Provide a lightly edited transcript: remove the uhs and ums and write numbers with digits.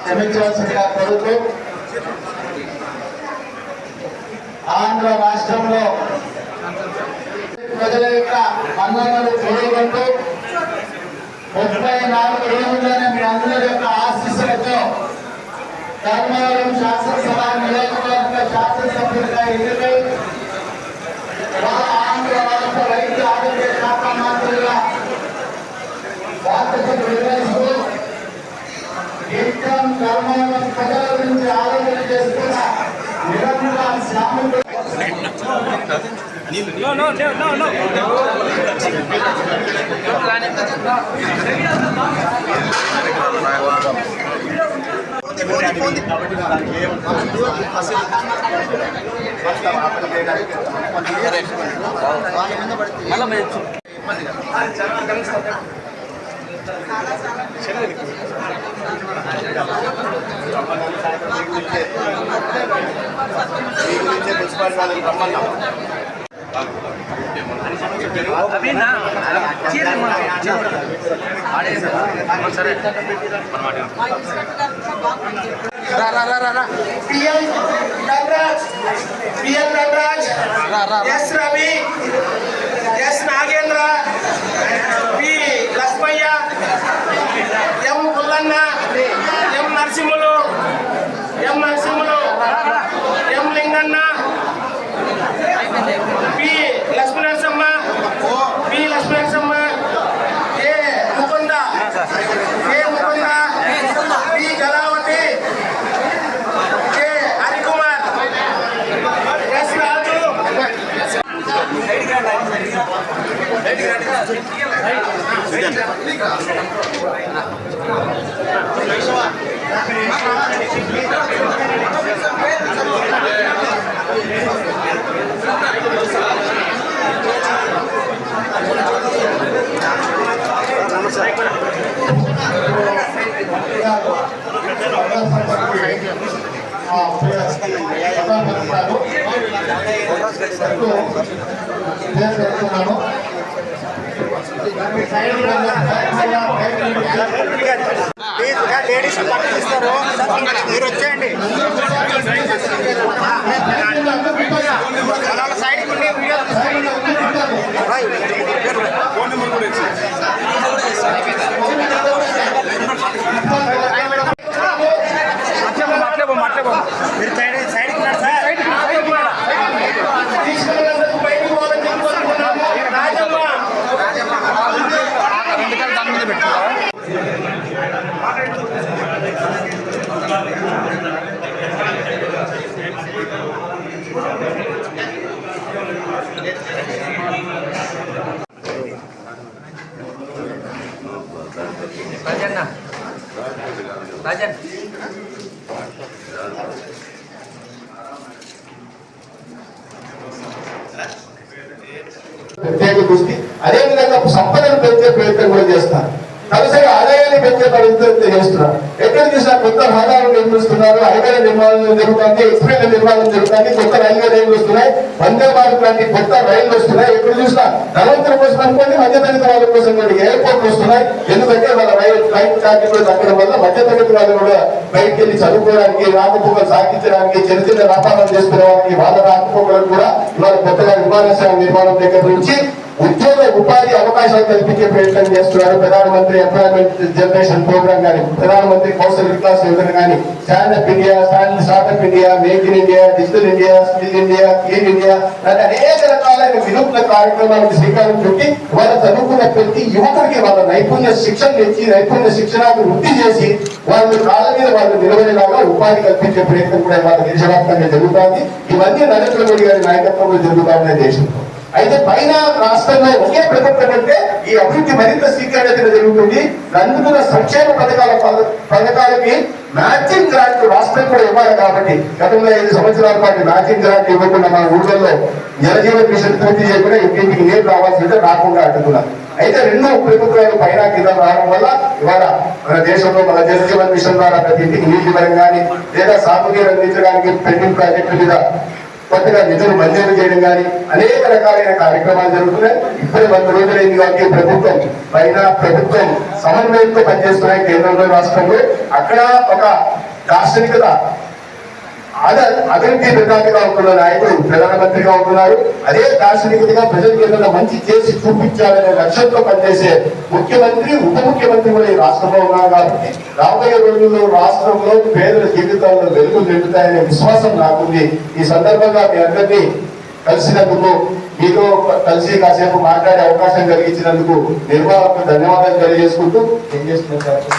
క్షమించవలసిందిగా కోరుతూ ఆంధ్ర రాష్ట్రంలో ప్రజల యొక్క మన్ననలు చూడగొంటూ 34 రోజుల్లోనే మీ అందరి యొక్క ఆశీస్సులతో ధర్మవరం శాసనసభ నియోజకవర్గ శాసనసభ్యులుగా ఎన్నికై ఆంధ్ర రాష్ట్ర వైద్య ఆరోగ్య శాఖ మంత్రులుగా బాధ్యతలు నిర్వహిస్తూ నిత్యం ధర్మవరం ప్రజల గురించి ఆలోచన చేస్తున్న నిరంతర శ్రామికులు S Ravi, S Nagendra, P Lakshmaiah, M Pullanna, M Narasimhulu, M Linganna, P Lakshminarasamma, A Mukunda, P Galavathi, A Harikumar, S Raju. Ladies ఇస్తారు, మీరు వచ్చేయండి. సైడ్ మాట్లాడబో మీరు సైడ్కి దాని మీద పెట్టు. రాజన్ ప్రత్యేక దృష్టి, అదేవిధంగా సంపదను పెంచే ప్రయత్నం కూడా చేస్తారు. తలసరి ఆదాయాన్ని పెంచే ప్రయత్నం చేస్తున్నారు. ఎక్కడ చూసినా కొత్త రహదారులు నిర్మిస్తున్నారు, హైవేల నిర్మాణం జరుగుతుంది, ఎక్స్ప్రెస్ నిర్మాణం జరుగుతుంది, కొత్త రైల్వే రైళ్లు వస్తున్నాయి, వందే భారత్ లాంటి కొత్త రైళ్లు వస్తున్నాయి. ఎక్కడ చూసినా ధనవంతుల కోసం అనుకోండి, మధ్యతరగతి వాళ్ళ కోసం ఎయిర్పోర్ట్లు వస్తున్నాయి. ఎందుకంటే వాళ్ళ ఫ్లైట్ ఛార్జీలు తగ్గడం వల్ల మధ్యతరగతి వాళ్ళు కూడా బయటకు వెళ్ళి చదువుకోవడానికి, రాకపోకలు సాగించడానికి, చిన్న చిన్న వ్యాపారం చేసుకునే వాళ్ళకి వాళ్ళ రాకపోకలకు కూడా ఇవాళ కొత్తగా విమానాశ్రయం నిర్మాణం దగ్గర నుంచి ఉద్యోగ ఉపాధి అవకాశాలు కల్పించే ప్రయత్నం చేస్తున్నారు. ప్రధానమంత్రి ఎంప్లాయ్మెంట్ జనరేషన్ ప్రోగ్రామ్ కానీ, ప్రధానమంత్రి కౌశల్ వికాస్ యోజన కానీ, stand up India, startup India, make in India, digital India, skill India, clean India లాంటి అనేక రకాలైన వినూత్న కార్యక్రమాలకు శ్రీకారం చుట్టి వాళ్ళ చదువుకున్న ప్రతి యువకుడికి వాళ్ళ నైపుణ్య శిక్షణ ఇచ్చి, నైపుణ్య శిక్షణకు వృద్ధి చేసి వాళ్ళు కాళ్ళ మీద వాళ్ళు నిలబడేలాగా ఉపాధి కల్పించే ప్రయత్నం కూడా వాళ్ళ దేశవ్యాప్తంగా జరుగుతుంది. ఇవన్నీ నరేంద్ర మోడీ గారి నాయకత్వంలో జరుగుతా ఉన్నాయి దేశంలో. అయితే పైన రాష్ట్రంలో ఒకే ప్రభుత్వం అంటే ఈ అభివృద్ధి మరింత శీఘ్రగతిన జరుగుతుంది. అందుకున్న సంక్షేమ పథకాలకి మ్యాచింగ్ గ్రాంట్ రాష్ట్రం కూడా ఇవ్వాలి. కాబట్టి గతంలో 5 సంవత్సరాల పాటు మ్యాచింగ్ గ్రాంట్ ఇవ్వకుండా మన ఊళ్ళల్లో జలజీవన్ మిషన్ పూర్తి చేయకుండా ఇంటింటికి నీరు రావాల్సిందే రాకుండా అడ్డుకున్నారు. అయితే 2 ప్రభుత్వాలు పైన కింద రావడం వల్ల ఇవాళ మన దేశంలో మన జలజీవన్ మిషన్ ద్వారా ప్రతి ఇంటికి నీళ్లు ఇవ్వడం కానీ, లేదా సాగునీరు అందించడానికి పెండింగ్ ప్రాజెక్టు మీద కొత్తగా నిధులు మంజూరు చేయడం కానీ అనేక రకాలైన కార్యక్రమాలు జరుగుతున్నాయి. ఇప్పుడే 100 రోజులైంది కాబట్టి ప్రభుత్వం సమన్వయంతో పనిచేస్తున్నాయి కేంద్రంలో రాష్ట్రంలో. అక్కడ ఒక దార్శనికత అభివృద్ధి ప్రధానిగా ఉంటున్న నాయకుడు ప్రధానమంత్రిగా ఉంటున్నారు. అదే దార్శనికతగా ప్రజలకు ఏదైనా మంచి చేసి చూపించాలనే లక్ష్యంతో పనిచేసే ముఖ్యమంత్రి ఉప ముఖ్యమంత్రి కూడా ఈ రాష్ట్రంలో ఉన్నారు కాబట్టి రాబోయే రోజుల్లో రాష్ట్రంలో పేదల జీవితాల్లో వెలుగులు నిండుతాయనే విశ్వాసం నాకుంది. ఈ సందర్భంగా మీ అందరినీ కలిసినందుకు, మీతో కలిసి కాసేపు మాట్లాడే అవకాశం కలిగించినందుకు నిర్వాహకులకు ధన్యవాదాలు తెలియజేసుకుంటూ ఏం చేస్తున్నారు.